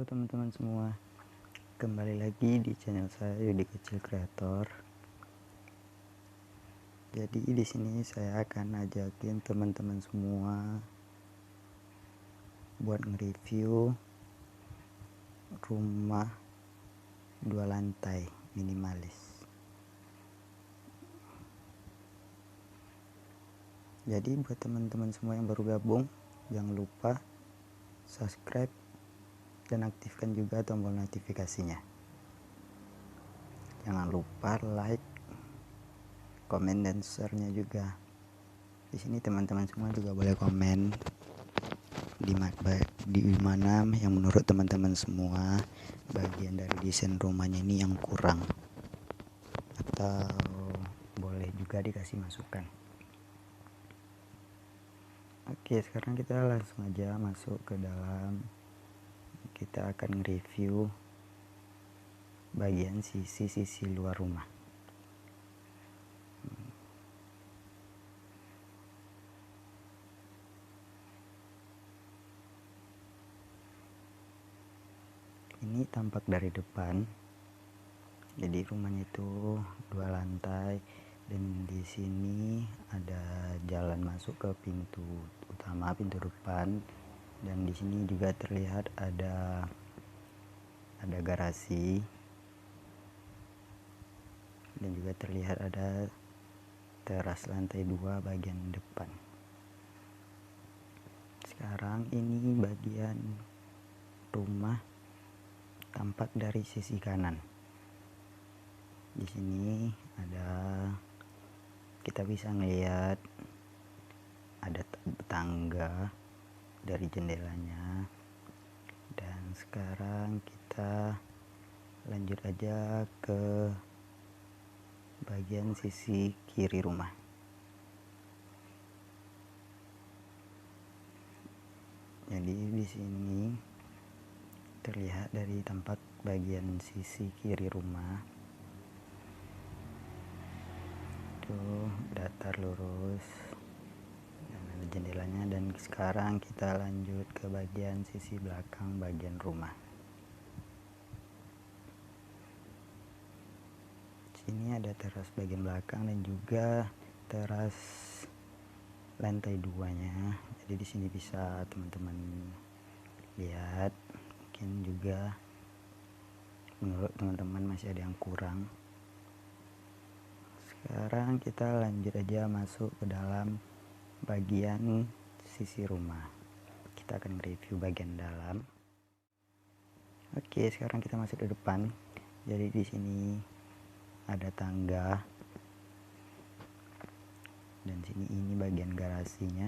Halo teman-teman semua, kembali lagi di channel saya Yudi Kecil Kreator. Jadi di sini saya akan ajakin teman-teman semua buat nge-review rumah 2 lantai minimalis. Jadi buat teman-teman semua yang baru gabung, jangan lupa subscribe dan aktifkan juga tombol notifikasinya. Jangan lupa like, komen dan share-nya juga. Di sini teman-teman semua juga boleh komen di mana yang menurut teman-teman semua bagian dari desain rumahnya ini yang kurang, atau boleh juga dikasih masukan. Oke, sekarang kita langsung aja masuk ke dalam. Kita akan review bagian sisi luar rumah. Ini tampak dari depan. Jadi rumahnya itu 2 lantai dan di sini ada jalan masuk ke pintu utama, pintu depan, dan di sini juga terlihat ada garasi dan juga terlihat ada teras lantai 2 bagian depan. Sekarang ini bagian rumah tampak dari sisi kanan. Di sini kita bisa melihat ada tangga dari jendelanya. Dan sekarang kita lanjut aja ke bagian sisi kiri rumah. Jadi di sini terlihat dari tampak bagian sisi kiri rumah itu datar lurus dan ada jendelanya. Dan sekarang kita lanjut ke bagian sisi belakang bagian rumah. Sini ada teras bagian belakang dan juga teras lantai 2-nya. Jadi di sini bisa teman-teman lihat, mungkin juga menurut teman-teman masih ada yang kurang. Sekarang kita lanjut aja masuk ke dalam bagian sisi rumah. Kita akan review bagian dalam. Oke, sekarang kita masuk ke depan. Jadi di sini ada tangga dan ini bagian garasinya.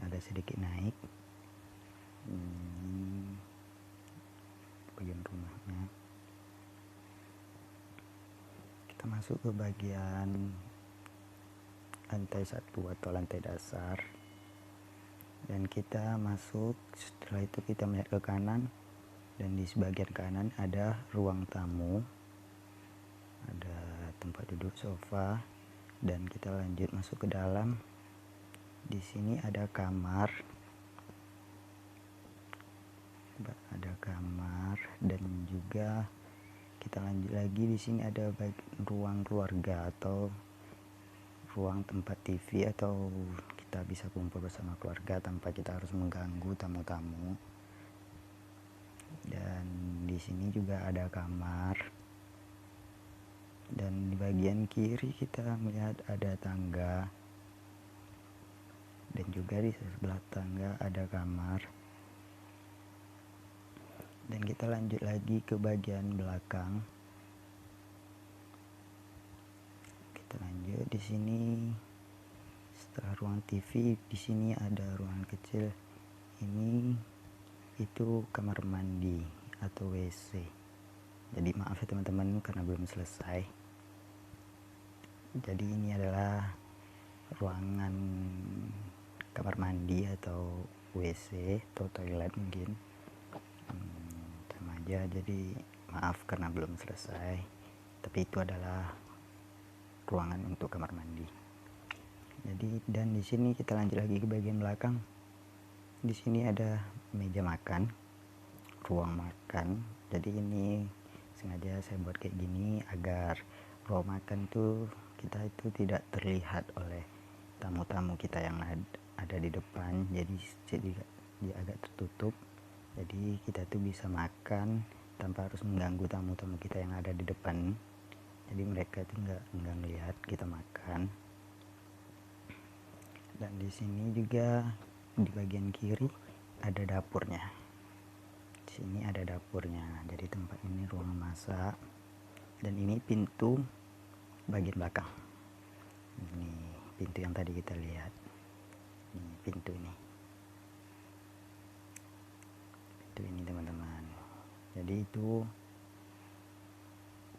Ada sedikit naik. Bagian rumahnya. Kita masuk ke bagian lantai 1 atau lantai dasar. Dan kita masuk, setelah itu kita melihat ke kanan, dan di sebagian kanan ada ruang tamu, ada tempat duduk sofa, dan kita lanjut masuk ke dalam. Di sini ada kamar, dan juga kita lanjut lagi. Di sini ada ruang keluarga atau ruang tempat TV, atau kita bisa kumpul bersama keluarga tanpa kita harus mengganggu tamu-tamu. Dan di sini juga ada kamar. Dan di bagian kiri kita melihat ada tangga. Dan juga di sebelah tangga ada kamar. Dan kita lanjut lagi ke bagian belakang. Kita lanjut di sini. Setelah ruang TV, di sini ada ruangan kecil. Itu kamar mandi atau WC. Jadi maaf ya teman-teman karena belum selesai. Jadi ini adalah ruangan kamar mandi atau WC atau toilet mungkin. Sama aja, jadi maaf karena belum selesai. Tapi itu adalah ruangan untuk kamar mandi. Jadi dan di sini kita lanjut lagi ke bagian belakang. Di sini ada meja makan, ruang makan. Jadi ini sengaja saya buat kayak gini agar ruang makan tuh kita itu tidak terlihat oleh tamu-tamu kita yang ada di depan. Jadi dia agak tertutup. Jadi kita tuh bisa makan tanpa harus mengganggu tamu-tamu kita yang ada di depan. Jadi mereka itu nggak ngelihat kita makan. Dan di sini juga di bagian kiri ada dapurnya. Di sini ada dapurnya. Jadi tempat ini ruang masak. Dan ini pintu bagian belakang. Ini pintu yang tadi kita lihat. Ini pintu ini. Pintu ini teman-teman. Jadi itu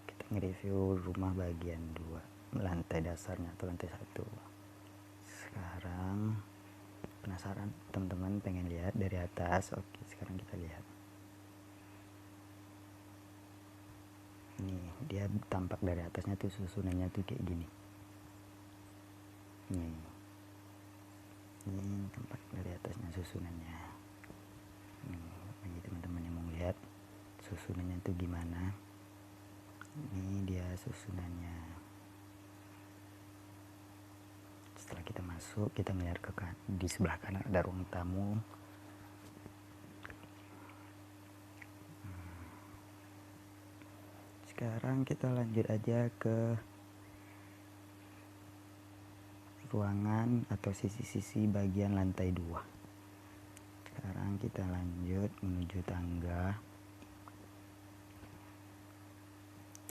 kita nge-review rumah bagian 2, lantai dasarnya atau lantai 1. Sekarang penasaran teman-teman pengen lihat dari atas. Oke, sekarang kita lihat. Ini dia tampak dari atasnya tuh susunannya tuh kayak gini. Ini tampak dari atasnya susunannya. Bagi teman-teman yang mau lihat susunannya tuh gimana. Ini dia susunannya. Setelah kita masuk, kita melihat di sebelah kanan ada ruang tamu. Sekarang kita lanjut aja ke ruangan atau sisi-sisi bagian lantai 2. Sekarang kita lanjut menuju tangga.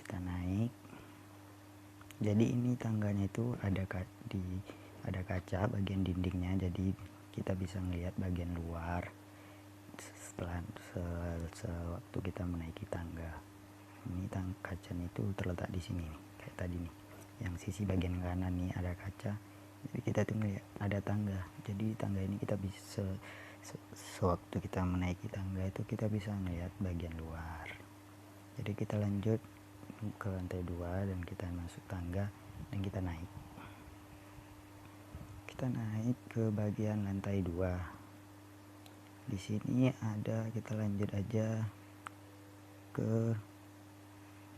Kita naik. Jadi ini tangganya itu ada kaca bagian dindingnya, jadi kita bisa melihat bagian luar setelah sewaktu kita menaiki tangga. Ini kacanya itu terletak di sini nih, kayak tadi nih. Yang sisi bagian kanan nih ada kaca. Jadi kita tuh ngeliat ada tangga. Jadi tangga ini kita bisa sewaktu kita menaiki tangga itu kita bisa melihat bagian luar. Jadi kita lanjut ke lantai 2 dan kita masuk tangga dan kita naik. Kita naik ke bagian lantai 2. Di sini kita lanjut aja ke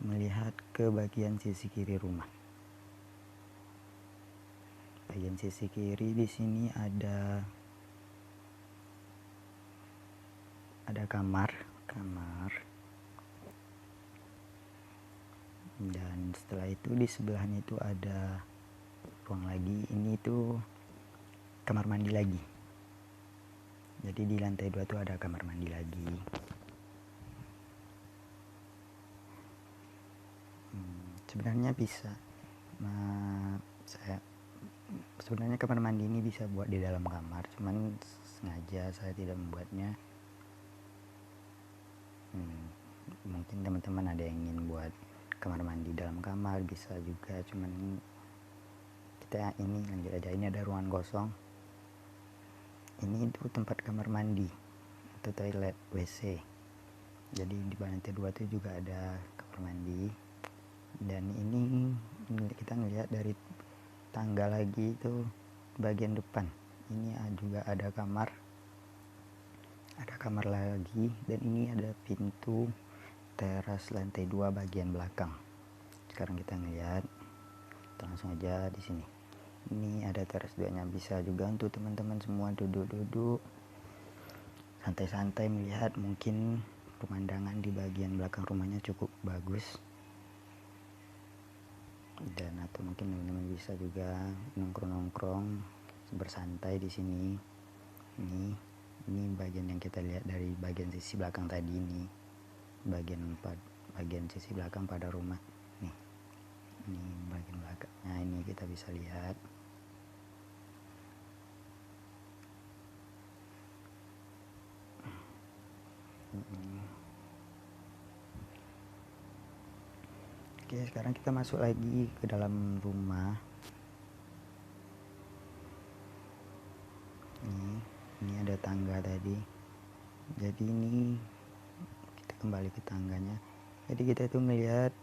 melihat ke bagian sisi kiri rumah. Bagian sisi kiri di sini ada kamar. Dan setelah itu di sebelahnya itu ada ruang lagi. Ini tuh kamar mandi lagi. Jadi di lantai 2 tuh ada kamar mandi lagi. Sebenarnya bisa sebenarnya kamar mandi ini bisa buat di dalam kamar, cuman sengaja saya tidak membuatnya. Mungkin teman-teman ada yang ingin buat kamar mandi dalam kamar, bisa juga, cuman kita ini lanjut aja. Ini ada ruangan kosong. Ini itu tempat kamar mandi atau toilet WC. Jadi di lantai 2 itu juga ada kamar mandi. Dan ini kita ngelihat dari tangga lagi itu bagian depan. Ini juga ada kamar lagi, dan ini ada pintu teras lantai 2 bagian belakang. Sekarang kita ngelihat, kita langsung aja di sini. Ini ada teras 2-nya, bisa juga untuk teman-teman semua duduk-duduk santai-santai melihat. Mungkin pemandangan di bagian belakang rumahnya cukup bagus, dan atau mungkin teman-teman bisa juga nongkrong-nongkrong bersantai di sini. Ini bagian yang kita lihat dari bagian sisi belakang tadi. Ini bagian sisi belakang pada rumah nih. Ini bagian belakangnya, ini kita bisa lihat. Oke, sekarang kita masuk lagi ke dalam rumah. Ini ada tangga tadi. Jadi ini kita kembali ke tangganya. Jadi kita itu melihat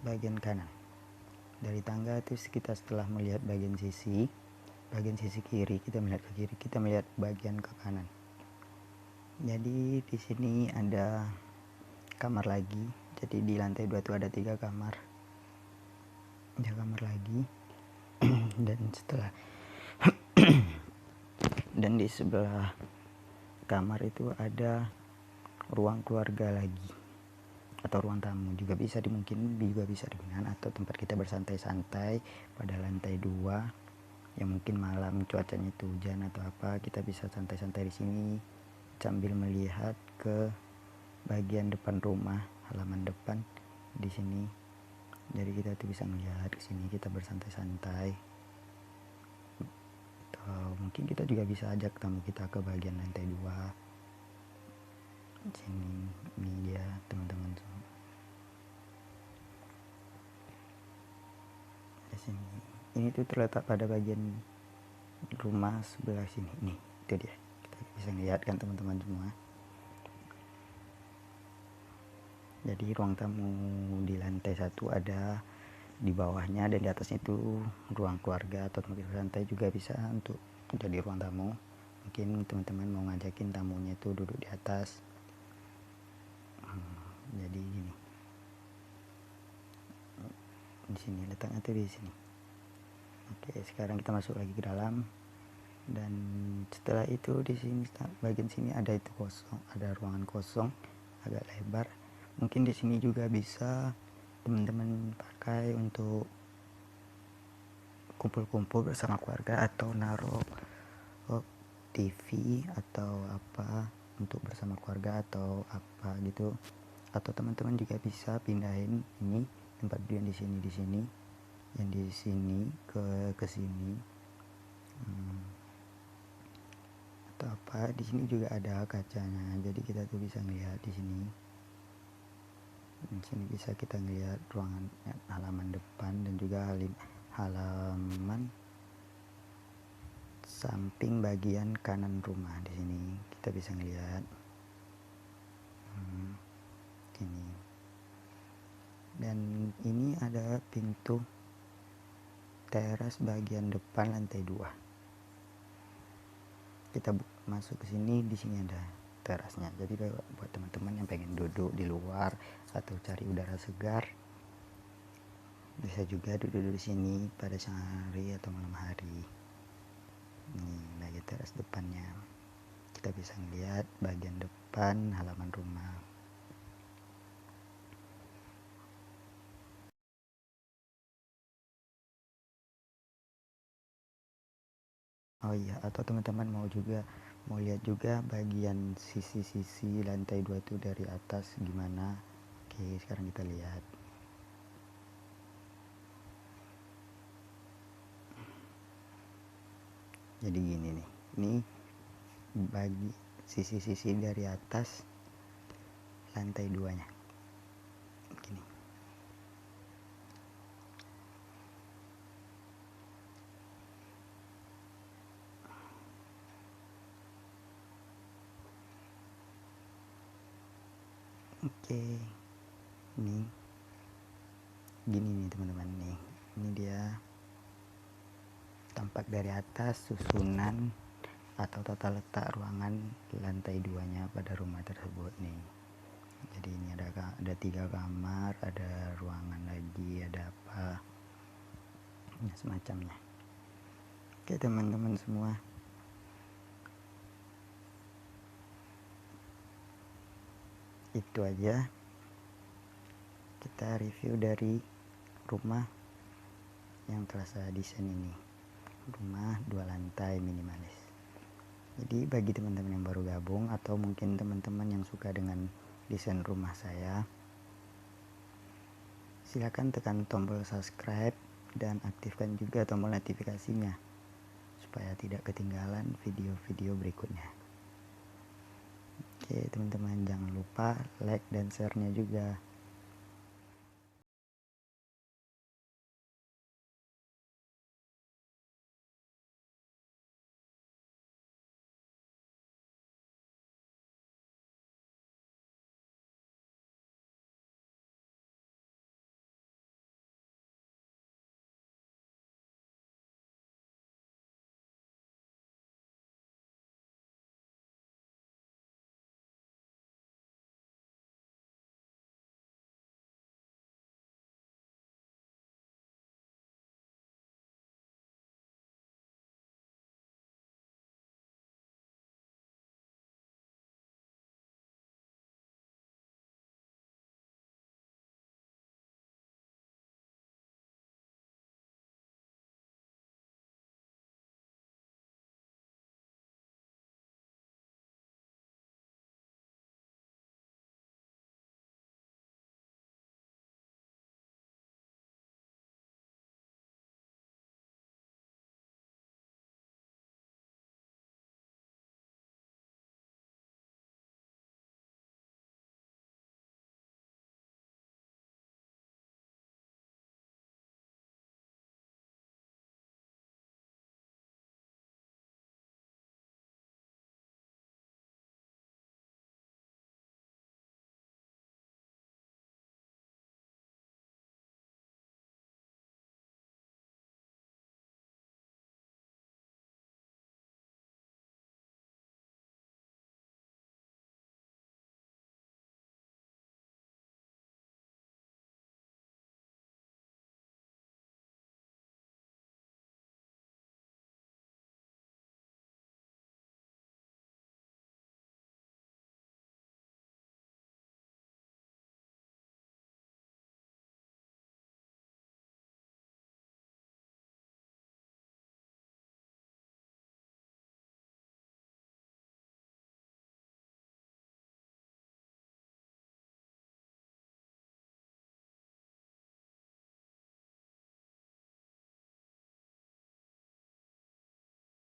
bagian kanan dari tangga itu. Kita setelah melihat bagian sisi bagian sisi kiri, kita melihat ke kiri, kita melihat bagian ke kanan. Jadi di sini ada kamar lagi. Jadi di lantai 2 itu ada 3 kamar. Ada kamar lagi. Dan di sebelah kamar itu ada ruang keluarga lagi, atau ruang tamu juga bisa digunakan, atau tempat kita bersantai-santai pada lantai 2 yang mungkin malam cuacanya itu hujan atau apa, kita bisa santai-santai di sini sambil melihat ke bagian depan rumah, halaman depan di sini. Jadi kita tuh bisa melihat ke sini, kita bersantai-santai. Atau mungkin kita juga bisa ajak tamu kita ke bagian lantai 2. Sini, ini dia teman-teman semua. Di sini. Ini tuh terletak pada bagian rumah sebelah sini. Nih, itu dia. Kita bisa lihat kan teman-teman semua. Jadi ruang tamu di lantai 1 ada, di bawahnya dan di atasnya itu ruang keluarga atau tempat santai, juga bisa untuk jadi ruang tamu. Mungkin teman-teman mau ngajakin tamunya itu duduk di atas. Jadi gini, di sini letaknya tuh di sini. Oke, sekarang kita masuk lagi ke dalam, dan setelah itu di sini bagian sini ada itu kosong, ada ruangan kosong agak lebar. Mungkin di sini juga bisa teman-teman pakai untuk kumpul-kumpul bersama keluarga, atau naruh TV atau apa untuk bersama keluarga atau apa gitu. Atau teman-teman juga bisa pindahin ini tempat duduk yang di sini ke sini. Atau apa, di sini juga ada kacanya, jadi kita tuh bisa ngelihat di sini. Di sini bisa kita ngelihat ruangan, halaman depan, dan juga halaman samping bagian kanan rumah. Di sini kita bisa ngelihat ini. Dan ini ada pintu teras bagian depan lantai 2. Kita masuk ke sini, di sini ada terasnya. Jadi buat teman-teman yang pengen duduk di luar atau cari udara segar, bisa juga duduk di sini pada siang hari atau malam hari. Ini lagi teras depannya. Kita bisa melihat bagian depan halaman rumah. Oh iya, atau teman-teman mau lihat juga bagian sisi-sisi lantai 2 itu dari atas gimana. Oke, sekarang kita lihat. Jadi gini nih, ini bagi sisi-sisi dari atas lantai 2-nya. Gini. Oke, ini gini nih teman-teman nih. Ini dia tampak dari atas susunan atau tata letak ruangan lantai 2-nya pada rumah tersebut nih. Jadi ini ada 3 kamar, ada ruangan lagi, ada apa, ya, semacamnya. Oke teman-teman semua, itu aja kita review dari rumah yang telah saya desain ini, rumah 2 lantai minimalis. Jadi bagi teman-teman yang baru gabung, atau mungkin teman-teman yang suka dengan desain rumah saya, silakan tekan tombol subscribe dan aktifkan juga tombol notifikasinya supaya tidak ketinggalan video-video berikutnya. Oke teman-teman, jangan lupa like dan share-nya juga.